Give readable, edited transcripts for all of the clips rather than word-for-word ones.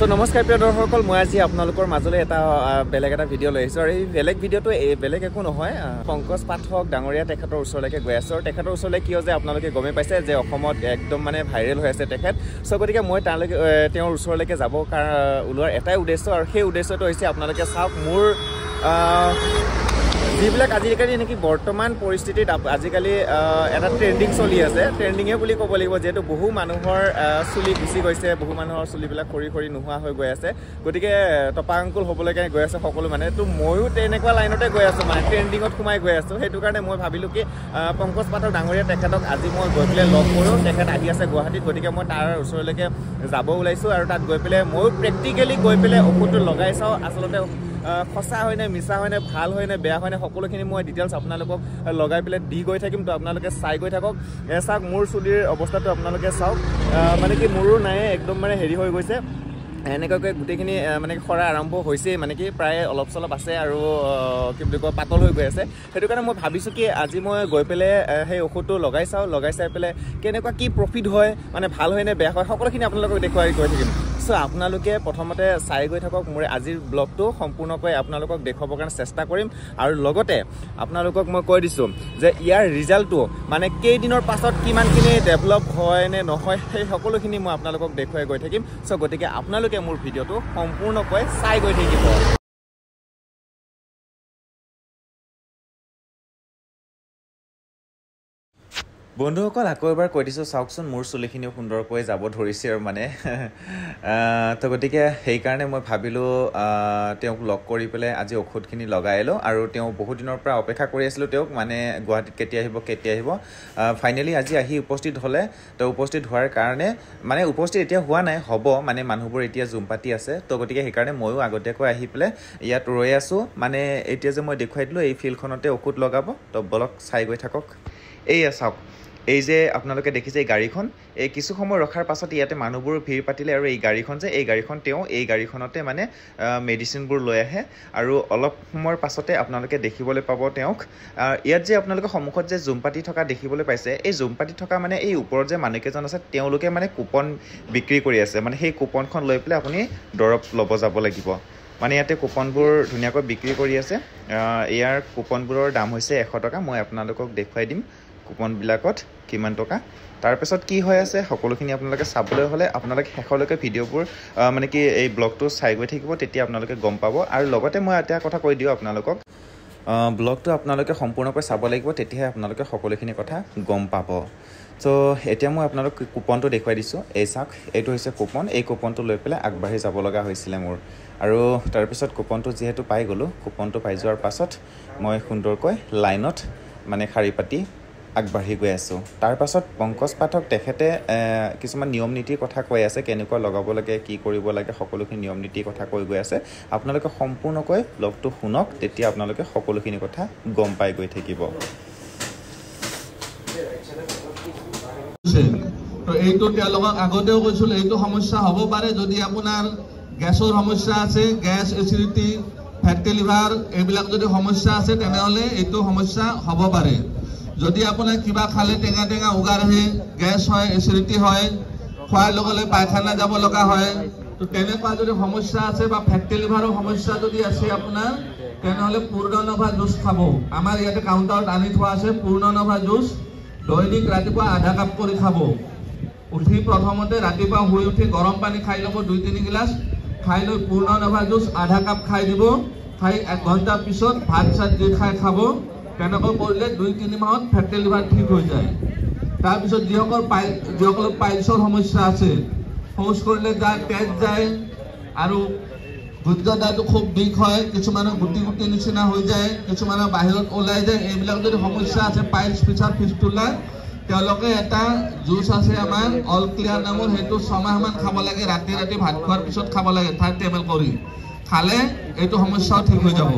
So নমস্কাৰ প্ৰিয় দৰ্শকসকল, মই আজি আপোনালোকৰ মাজলৈ এটা বেলেগ এটা ভিডিঅ' লৈ আহিছোঁ। আৰু এই ভিডিঅ'টো বেলেগ একো নহয়, পংকজ পাঠক ডাঙৰীয়া তেখেতৰ ওচৰলৈকে গৈ আছোঁ। আৰু তেখেতৰ ওচৰলৈ কিয় যে আপোনালোকে গমেই পাইছে যে অসমত একদম মানে ভাইৰেল হৈ আছে তেখেত। চ' গতিকে মই তালৈকে তেওঁৰ ওচৰলৈকে যাব ওলোৱাৰ এটাই উদ্দেশ্য, আৰু সেই উদ্দেশ্যটো হৈছে আপোনালোকে চাওক মোৰ যিবিলাক আজিকালি নেকি বৰ্তমান পৰিস্থিতিত আজিকালি এটা ট্ৰেণ্ডিং চলি আছে, ট্ৰেণ্ডিঙে বুলি ক'ব লাগিব, যিহেতু বহু মানুহৰ চুলি গুচি গৈছে, বহু মানুহৰ চুলিবিলাক সৰি সৰি নোহোৱা হৈ গৈ আছে। গতিকে টপাংকুল হ'বলৈকে গৈ আছে সকলো মানে। তো ময়ো তেনেকুৱা লাইনতে গৈ আছোঁ, মানে ট্ৰেণ্ডিঙত সোমাই গৈ আছোঁ। সেইটো কাৰণে মই ভাবিলোঁ কি পংকজ পাঠক ডাঙৰীয়া তেখেতক আজি মই গৈ পেলাই লগ কৰোঁ। তেখেত আহি আছে গুৱাহাটীত, গতিকে মই তাৰ ওচৰলৈকে যাব ওলাইছোঁ। আৰু তাত গৈ পেলাই ময়ো প্ৰেক্টিকেলি গৈ পেলাই ঔষধটো লগাই চাওঁ, আচলতে সঁচা হয়নে, মিছা হয়নে, ভাল হয়নে, বেয়া হয়নে, সকলোখিনি মই ডিটেইলছ আপোনালোকক লগাই পেলাই দি গৈ থাকিম। তো আপোনালোকে চাই গৈ থাকক। চাওক মোৰ চুলিৰ অৱস্থাটো আপোনালোকে চাওক, মানে কি মোৰো নাই একদম মানে হেৰি হৈ গৈছে। এনেকুৱাকৈ গোটেইখিনি মানে সৰা আৰম্ভ হৈছেই, মানে কি প্ৰায় অলপ চলপ আছে আৰু কি বুলি কয় পাতল হৈ গৈ আছে। সেইটো কাৰণে মই ভাবিছোঁ কি আজি মই গৈ পেলাই সেই ঔষধটো লগাই চাওঁ, লগাই চাই পেলাই কেনেকুৱা কি প্ৰফিট হয়, মানে ভাল হয় নে বেয়া হয়, সকলোখিনি আপোনালোকক দেখুৱাই গৈ থাকিম। চ' আপোনালোকে প্ৰথমতে চাই গৈ থাকক। মোৰ আজিৰ ব্লগটো সম্পূৰ্ণকৈ আপোনালোকক দেখুৱাবৰ কাৰণে চেষ্টা কৰিম। আৰু লগতে আপোনালোকক মই কৈ দিছোঁ যে ইয়াৰ ৰিজাল্টটো মানে কেইদিনৰ পাছত কিমানখিনি ডেভেলপ হয় নে নহয়, সেই সকলোখিনি মই আপোনালোকক দেখুৱাই গৈ থাকিম। চ' গতিকে আপোনালোকে মোৰ ভিডিঅ'টো সম্পূৰ্ণকৈ চাই গৈ থাকিব। বন্ধুসকল, আকৌ এবাৰ কৈ দিছোঁ, চাওকচোন মোৰ চুলিখিনিও সুন্দৰকৈ যাব ধৰিছে আৰু মানে তো গতিকে সেইকাৰণে মই ভাবিলোঁ তেওঁক লগ কৰি পেলাই আজি ঔষধখিনি লগাই লওঁ। আৰু তেওঁ বহুত দিনৰ পৰা অপেক্ষা কৰি আছিলোঁ তেওঁক, মানে গুৱাহাটীত কেতিয়া আহিব। ফাইনেলি আজি আহি উপস্থিত হ'লে। তো উপস্থিত হোৱাৰ কাৰণে মানে উপস্থিত এতিয়া হোৱা নাই, হ'ব মানে মানুহবোৰ এতিয়া জুম পাতি আছে। তো গতিকে সেইকাৰণে ময়ো আগতীয়াকৈ আহি পেলাই ইয়াত ৰৈ আছোঁ। মানে এতিয়া যে মই দেখুৱাই দিলোঁ এই ফিল্ডখনতে ঔষধ লগাব। তো বলক চাই গৈ থাকক। এইয়া চাওক, এই যে আপোনালোকে দেখিছে এই গাড়ীখন, এই কিছু সময় ৰখাৰ পাছত ইয়াতে মানুহবোৰ ভিৰ পাতিলে। আৰু এই গাড়ীখন যে এই গাড়ীখন তেওঁ এই গাড়ীখনতে মানে মেডিচিনবোৰ লৈ আহে। আৰু অলপ সময়ৰ পাছতে আপোনালোকে দেখিবলৈ পাব তেওঁক। ইয়াত যে আপোনালোকে সন্মুখত যে জুম পাতি থকা দেখিবলৈ পাইছে, এই জুম পাতি থকা মানে এই ওপৰত যে মানুহকেইজন আছে, তেওঁলোকে মানে কুপন বিক্ৰী কৰি আছে। মানে সেই কুপনখন লৈ পেলাই আপুনি দৰৱ ল'ব যাব লাগিব। মানে ইয়াতে কুপনবোৰ ধুনীয়াকৈ বিক্ৰী কৰি আছে। ইয়াৰ কুপনবোৰৰ দাম হৈছে 100 টকা। মই আপোনালোকক দেখুৱাই দিম কুপনবিলাকত কিমান টকা। তাৰপিছত কি হৈ আছে সকলোখিনি আপোনালোকে চাবলৈ হ'লে আপোনালোকে শেষলৈকে ভিডিঅ'বোৰ মানে কি এই ব্লগটো চাই গৈ থাকিব, তেতিয়া আপোনালোকে গম পাব। আৰু লগতে মই এটা কথা কৈ দিওঁ আপোনালোকক, ব্লগটো আপোনালোকে সম্পূৰ্ণকৈ চাব লাগিব, তেতিয়াহে আপোনালোকে সকলোখিনি কথা গম পাব। চ' এতিয়া মই আপোনালোক কুপনটো দেখুৱাই দিছোঁ। এই চাওক, এইটো হৈছে কুপন। এই কুপনটো লৈ পেলাই আগবাঢ়ি যাব লগা হৈছিলে মোৰ। আৰু তাৰপিছত কুপনটো যিহেতু পাই গ'লোঁ, কুপনটো পাই যোৱাৰ পাছত মই সুন্দৰকৈ লাইনত মানে শাৰী পাতি আগবাঢ়ি গৈ আছোঁ। তাৰ পাছত পংকজ পাঠক তেখেতে কিছুমান নিয়ম নীতিৰ কথা কৈ আছে, কেনেকুৱা লগাব লাগে, কি কৰিব লাগে, সকলোখিনি নিয়ম নীতিৰ কথা কৈ গৈ আছে। আপোনালোকে সম্পূৰ্ণকৈ ব্লগটো শুনক, তেতিয়া আপোনালোকে সকলোখিনি কথা গম পাই গৈ থাকিব। তো এইটো তেওঁলোকক আগতেও কৈছিল, এইটো সমস্যা হ'ব পাৰে যদি আপোনাৰ গেছৰ সমস্যা আছে, গেছ, এচিডিটি, ফেটি লিভাৰ এইবিলাক যদি সমস্যা আছে, তেনেহ'লে এইটো সমস্যা হ'ব পাৰে। যদি আপোনাৰ কিবা খালে টেঙা টেঙা উগাৰ আহে, গেছ হয়, এচিডিটি হয়, খোৱাৰ লগে লগে পায়খানা যাব লগা হয়, তো তেনেকুৱা যদি সমস্যা আছে বা ফেটি লিভাৰৰ সমস্যা যদি আছে আপোনাৰ, তেনেহ'লে পূৰ্ণনভা জুচ খাব। আমাৰ ইয়াতে কাউণ্টাৰত আনি থোৱা আছে পূৰ্ণনভা জুচ। দৈনিক ৰাতিপুৱা আধা কাপ কৰি খাব। উঠি প্ৰথমতে ৰাতিপুৱা শুই উঠি গৰম পানী খাই ল'ব 2-3 গিলাচ, খাই লৈ পূৰ্ণনভা জুচ আধা কাপ খাই দিব। খাই 1 ঘণ্টাৰ পিছত ভাত চাত দি খাই খাব। তেনেকৈ কৰিলে 2-3 মাহত ফেটি লিভাৰ ঠিক হৈ যায়। তাৰপিছত যিসকলৰ পাইলছৰ সমস্যা আছে, শৌচ কৰিলে তেজ যায় আৰু গুদ্ৰদাটো খুব বিষ হয়, কিছুমানৰ গুটি গুটি নিচিনা হৈ যায়, কিছুমানৰ বাহিৰত ওলাই যায়, এইবিলাক যদি সমস্যা আছে পাইলছ, ফিচাৰ, ফিস্তুলা, তেওঁলোকে এটা জুচ আছে আমাৰ অল ক্লিয়াৰ নামৰ, সেইটো 6 মাহমান খাব লাগে। ৰাতি ৰাতি ভাত খোৱাৰ পিছত খাব লাগে 30 ml কৰি। খালে এইটো সমস্যাও ঠিক হৈ যাব।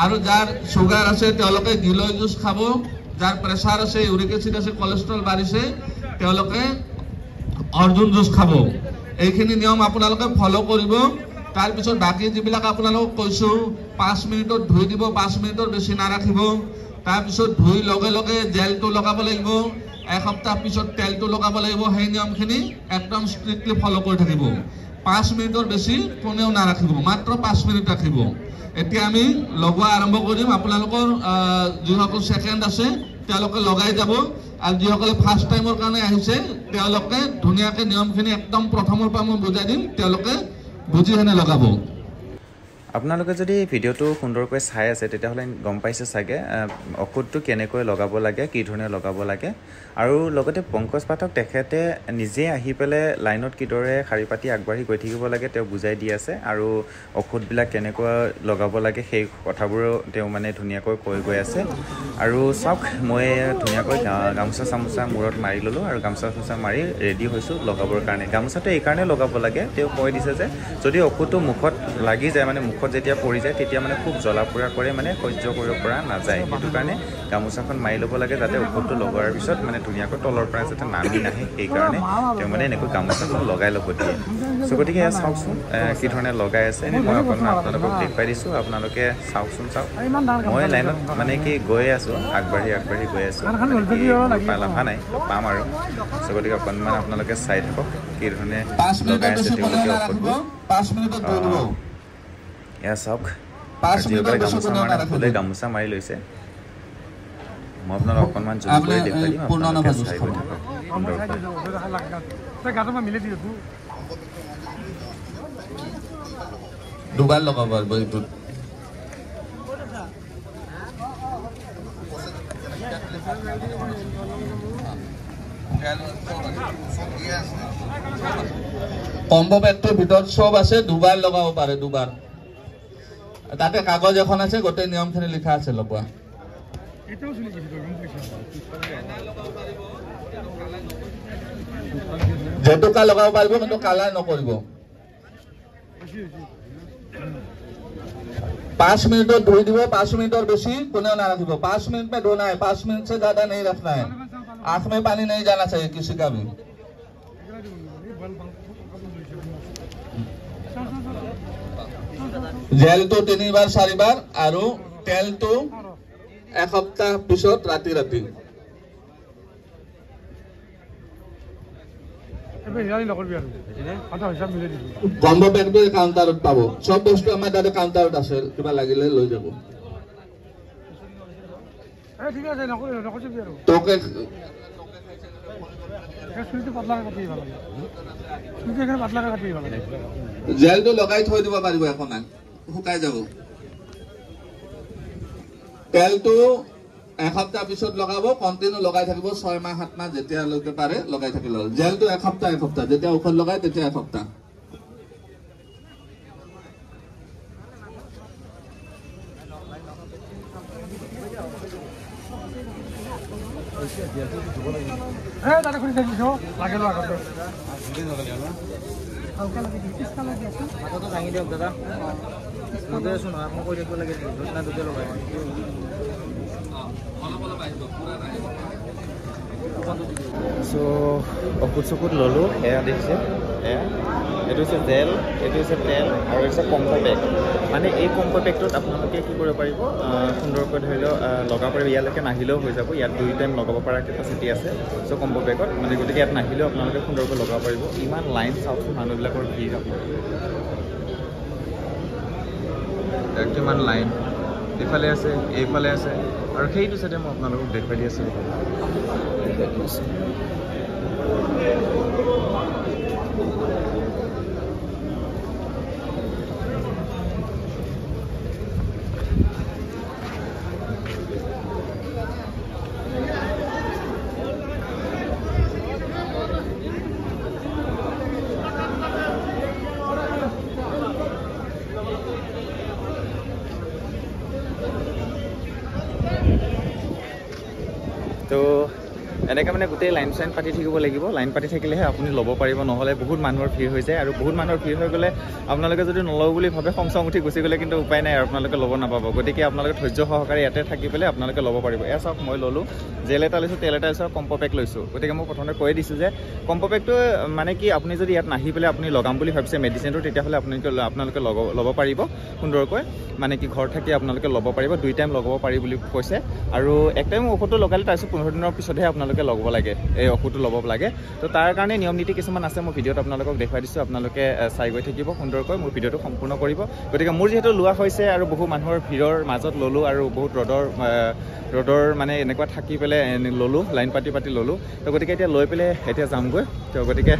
আৰু যাৰ চুগাৰ আছে তেওঁলোকে গিলয় জুচ খাব। যাৰ প্ৰেছাৰ আছে, ইউৰিক এচিড আছে, কলেষ্ট্ৰল বাঢ়িছে, তেওঁলোকে অৰ্জুন জুচ খাব। এইখিনি নিয়ম আপোনালোকে ফ'ল' কৰিব। তাৰপিছত বাকী যিবিলাক আপোনালোকক কৈছোঁ, 5 মিনিটত ধুই দিব, 5 মিনিটৰ বেছি নাৰাখিব। তাৰপিছত ধুই লগে লগে জেলটো লগাব লাগিব, এসপ্তাহ পিছত তেলটো লগাব লাগিব। সেই নিয়মখিনি একদম ষ্ট্ৰিক্টলি ফ'ল' কৰি থাকিব। 5 মিনিটৰ বেছি কোনেও নাৰাখিব, মাত্ৰ 5 মিনিট ৰাখিব। এতিয়া আমি লগোৱা আৰম্ভ কৰিম। আপোনালোকৰ যিসকল সেকেন্ড আছে তেওঁলোকে লগাই যাব, আৰু যিসকলে ফাৰ্ষ্ট টাইমৰ কাৰণে আহিছে তেওঁলোকে ধুনীয়াকৈ নিয়মখিনি একদম প্ৰথমৰ পৰা মই বুজাই দিম, তেওঁলোকে বুজি হেনে লগাব। আপোনালোকে যদি ভিডিঅ'টো সুন্দৰকৈ চাই আছে তেতিয়াহ'লে গম পাইছে চাগে ঔষধটো কেনেকৈ লগাব লাগে, কি ধৰণে লগাব লাগে। আৰু লগতে পংকজ পাঠক তেখেতে নিজে আহি পেলাই লাইনত কিদৰে শাৰী পাতি আগবাঢ়ি গৈ থাকিব লাগে তেওঁ বুজাই দি আছে, আৰু ঔষধবিলাক কেনেকৈ লগাব লাগে সেই কথাবোৰো তেওঁ মানে ধুনীয়াকৈ কৈ গৈ আছে। আৰু চাওক, মই ধুনীয়াকৈ গামোচা চামোচা মূৰত মাৰি ল'লোঁ, আৰু গামোচা চামোচা মাৰি ৰেডি হৈছোঁ লগাবৰ কাৰণে। গামোচাটো এইকাৰণে লগাব লাগে, তেওঁ কৈ দিছে যে যদি ঔষধটো মুখত লাগি যায়, মানে মুখত যেতিয়া পৰি যায় তেতিয়া মানে খুব জ্বলা পোৰা কৰে, মানে সহ্য কৰিব পৰা নাযায়। সেইটো কাৰণে গামোচাখন মাৰি ল'ব লাগে, যাতে ঔষধটো লগোৱাৰ পিছত মানে ধুনীয়াকৈ তলৰ পৰা যাতে নামি নাহে, সেইকাৰণে তেওঁ মানে এনেকৈ গামোচাখন লগাই ল'ব দিয়ে। চ' গতিকে এয়া চাওকচোন কি ধৰণে লগাই আছে। মই অকণমান আপোনালোকক দেখুৱাই দিছোঁ, আপোনালোকে চাওকচোন। চাওক, মই লাইনত মানে কি গৈ আছোঁ, আগবাঢ়ি গৈ আছোঁ, লাভা নাই, পাম আৰু। চ' গতিকে অকণমান আপোনালোকে চাই থাকক কি ধৰণে লগাই আছে তেওঁলোকে ঔষধবোৰ। এয়া চাওক, যিসকলে গামোচা মাৰা সকলোৱে গামোচা মাৰি লৈছে। মই আপোনালোক অকণমান জুম কৰি দেখুৱাই দিম, আপোনালোকে চাই গৈ থাকক সুন্দৰকৈ। দুবাৰ লগাব পাৰিব এইটোত। কম্বো পেকটোৰ ভিতৰত চব আছে, দুবাৰ লগাব পাৰে, দুবাৰ। তাতে কাগজ এখন আছে, গোটেই নিয়মখিনি লিখা আছে লগোৱা। জেতুকা লগাব পাৰিব, কিন্তু কালাৰ নকৰিব। 5 मिनटत धोई দিব, 5 मिनटर बेसी कोने नाराखिब। 5 मिनट में धोना है, 5 मिनट से ज्यादा नहीं रखना है। आंख में पानी नहीं जाना चाहिए किसी का भी। जेल तो 3 बार 4 बार, और तेल तो 1 सप्ताह पिছত राति राति। কম্বো পেকটো কাউন্টাৰত পাব, সব বস্তু আমাৰ তাতে কাউন্টাৰত আছে, কিবা লাগিলে লৈ যাব। ঠিক আছে, তোকে জেলটো লগাই থৈ দিব পাৰিব, একো নাই, শুকাই যাব। তেলটো 1 সপ্তাহ পিছত লগাব, কন্টিনিউ লগাই থাকিব, 6 মাহ 7 মাহ যেতিয়ালৈকে পাৰে লগাই থাকিলে হ'ল। জেলটো 1 সপ্তাহ যেতিয়া ঔষধ লগাই তেতিয়া 1 সপ্তাহ। চ' ঔষধ চকুত ল'লোঁ, এয়া দেখিছে, এয়া এইটো হৈছে জেল, এইটো হৈছে তেল, আৰু হৈছে কম্বো পেক। মানে এই কম্বো পেকটোত আপোনালোকে কি কৰিব পাৰিব, সুন্দৰকৈ ধৰি লওক লগাব পাৰিব। ইয়ালৈকে নাহিলেও হৈ যাব, ইয়াত 2 টাইম লগাব পৰা কেপাচিটি আছে। চ' কম্বো পেকত মানে গতিকে ইয়াত নাহিলেও আপোনালোকে সুন্দৰকৈ লগাব পাৰিব। ইমান লাইন চাওকচোন, মানুহবিলাকৰ ভিৰ আপোনাৰ, কিমান লাইন, এইফালে আছে, এইফালে আছে, আৰু সেইটো চাইডে মই আপোনালোকক দেখুৱাই দি আছোঁ। তো এনেকৈ মানে গোটেই লাইন চাইন পাতি থাকিব লাগিব। লাইন পাতি থাকিলেহে আপুনি ল'ব পাৰিব, নহ'লে বহুত মানুহৰ ভিৰ হৈ যায়, আৰু বহুত মানুহৰ ভিৰ হৈ গ'লে আপোনালোকে যদি নলওঁ বুলি ভাবে, খং উঠি গুচি গ'লে কিন্তু উপায় নাই, আৰু আপোনালোকে ল'ব নাপাব। গতিকে আপোনালোকে ধৈৰ্য সহকাৰে ইয়াতে থাকি পেলাই আপোনালোকে ল'ব পাৰিব। এয়া চাওক, মই ল'লোঁ, জেল এটা লৈছোঁ, তেল এটা লৈছোঁ, আৰু কম্বো পেক লৈছোঁ। গতিকে মই প্ৰথমতে কৈ দিছোঁ যে কম্বো পেকটো মানে কি, আপুনি যদি ইয়াত নাহি পেলাই আপুনি লগাম বুলি ভাবিছে মেডিচিনটো, তেতিয়াহ'লে আপোনালোকে ল'ব পাৰিব সুন্দৰকৈ। মানে কি ঘৰত থাকি আপোনালোকে ল'ব পাৰিব, 2 টাইম লগাব পাৰি বুলি কৈছে। আৰু 1 টাইম ঔষধটো লগালে তাৰপিছত 15 দিনৰ পিছতহে আপোনালোকে আপোনালোকে ল'ব লাগে এই ঔষধটো ল'ব লাগে তো তাৰ কাৰণে নিয়ম নীতি কিছুমান আছে মই ভিডিঅ'ত আপোনালোকক দেখুৱাই দিছোঁ আপোনালোকে চাই গৈ থাকিব সুন্দৰকৈ মোৰ ভিডিঅ'টো সম্পূৰ্ণ কৰিব গতিকে মোৰ যিহেতু লোৱা হৈছে আৰু বহু মানুহৰ ভিৰৰ মাজত ল'লোঁ আৰু বহুত ৰ'দৰ মানে এনেকুৱা থাকি পেলাই ল'লোঁ লাইন পাতি ল'লোঁ তো গতিকে এতিয়া লৈ পেলাই এতিয়া যামগৈ তো গতিকে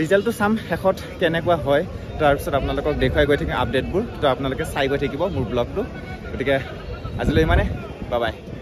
ৰিজাল্টটো চাম শেষত কেনেকুৱা হয় তাৰপিছত আপোনালোকক দেখুৱাই গৈ থাকিম আপডেটবোৰ তো আপোনালোকে চাই গৈ থাকিব মোৰ ব্লগটো গতিকে আজিলৈ ইমানে বাই বাই